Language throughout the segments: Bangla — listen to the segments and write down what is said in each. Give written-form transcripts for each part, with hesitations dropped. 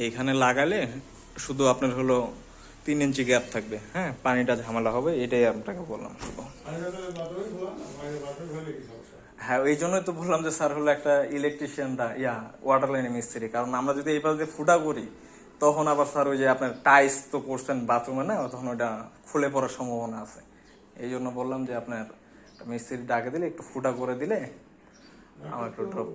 এইখানে লাগালে শুধু আপনার হলো 3 ইঞ্চি গ্যাপ থাকবে, হ্যাঁ, পানিটা ঝামেলা হবে, এটাই আপনাকে বললাম শুধু। হ্যাঁ, ওই জন্যই তো বললাম যে স্যার হলো একটা ইলেকট্রিশিয়ানটা ওয়াটার লাইনের মিস্ত্রি, কারণ আমরা যদি এই পাশে দিয়ে ফুটা করি তখন আবার স্যার ওই যে আপনার টাইলস তো করছেন বাথরুমে না, তখন ওইটা খুলে পড়ার সম্ভাবনা আছে। এই জন্য বললাম যে আপনার মিস্ত্রি ডাকে দিলে একটু ফুটা করে দিলে আমার একটু ড্রপ।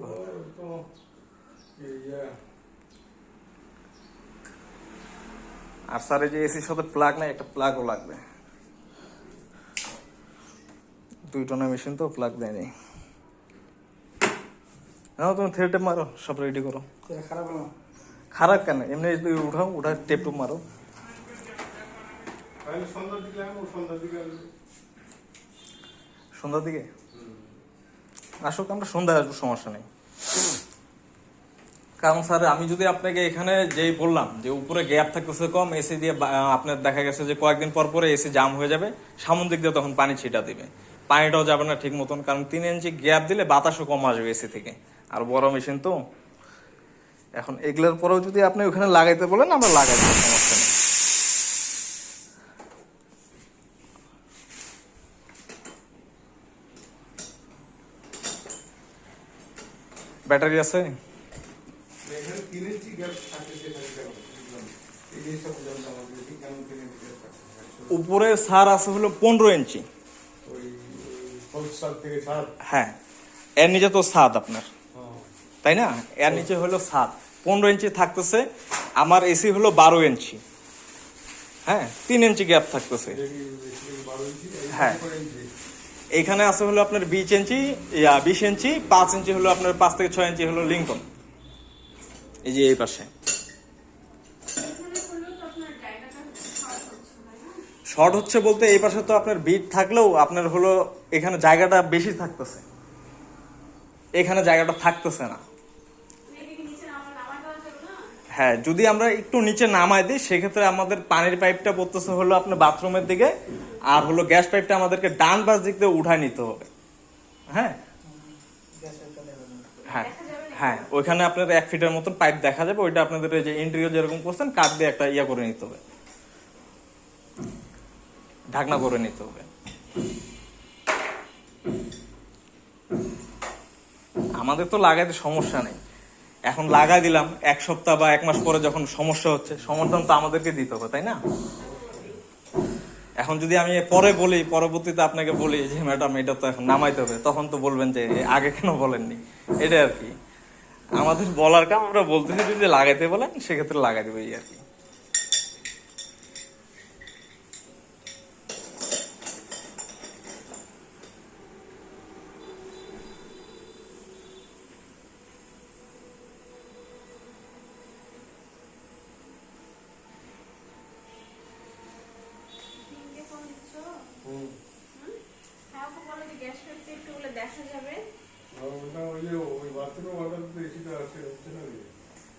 আর স্যার এই যে এসির সাথে প্লাগ নাই, একটা প্লাগও লাগবে। 2 টনের মেশিন তো প্লাগ দেয়নি। হ্যাঁ, তুমি থ্রেড মারো, সব রেডি করো। খারাপ কেন, এমনি উঠাও, উঠা টেপ টুপ মারো। সন্ধ্যার দিকে আসুক, আমরা সন্ধ্যায় আসবো, সমস্যা নেই। কারণ স্যার আমি যদি আপনাকে এখানে যেই বললাম যে উপরে গ্যাপ থাকতেছে কম, এসি দিয়ে আপনার দেখা গেছে যে কয়েকদিন পর পরে এসি জাম হয়ে যাবে, সামন দিক দিয়ে তখন পানি ছিটা দিবে, পানিটাও যাবে না ঠিক মতন, কারণ 3 ইঞ্চি গ্যাপ দিলে বাতাসও কম আসবে এসি থেকে, আর বড় মেশিন তো। এখন এগুলোর পরেও যদি আপনি ওখানে লাগাইতে বলেন আমরা লাগাই দেবো, সমস্যা নেই। ব্যাটারি আছে? উপরে সার আছে হলো 15 ইঞ্চি। হ্যাঁ, এর নিচে তো ছাদ আপনার, তাই না? এর নিচে হলো ছাদ 15 ইঞ্চি থাকতেছে। আমার এসি হলো 12 ইঞ্চি। হ্যাঁ, 3 ইঞ্চি গ্যাপ থাকতেছে। হ্যাঁ, এখানে আছে হলো আপনার 20 ইঞ্চি, 20 ইঞ্চি, 5 ইঞ্চি হলো আপনার, 5 থেকে 6 ইঞ্চি হলো লিঙ্কন। এই যে এই পাশে শর্ট হচ্ছে বলতে, এই পাশে তো আপনার বিট থাকলেও আপনার হলো এখানে জায়গাটা বেশি থাকতেছে, এখানে জায়গাটা থাকতেছে না। হ্যাঁ, যদি আমরা একটু নিচে নামাই দিই সেক্ষেত্রে আমাদের পানির পাইপটা পড়তেছে হলো আপনার বাথরুমের দিকে, আর হলো গ্যাস পাইপটা আমাদেরকে ডান পাশ দিক দিয়ে উঠায় নিতে হবে। হ্যাঁ হ্যাঁ হ্যাঁ, ওইখানে আপনার 1 ফিটের মতন পাইপ দেখা যাবে, ওইটা আপনাদের যে ইন্টেরিয়র যেরকম করছেন কাঠ দিয়ে একটা করে নিতে হবে, ঢাকনা করে নিতে হবে। আমাদের তো লাগাইতে সমস্যা নেই, এখন লাগাই দিলাম, 1 সপ্তাহ বা 1 মাস পরে যখন সমস্যা হচ্ছে, সমাধান তো আমাদেরকে দিতে হবে, তাই না? এখন যদি আমি পরে বলি, পরবর্তীতে আপনাকে বলি যে ম্যাডাম এটা তো এখন নামাইতে হবে, তখন তো বলবেন যে আগে কেন বলেননি। এটা আর কি আমাদের বলার কাম, আমরা বলতেছি যদি লাগাইতে বলেন সেক্ষেত্রে লাগাই দেবো, এই আর কি। দেখা যাবে।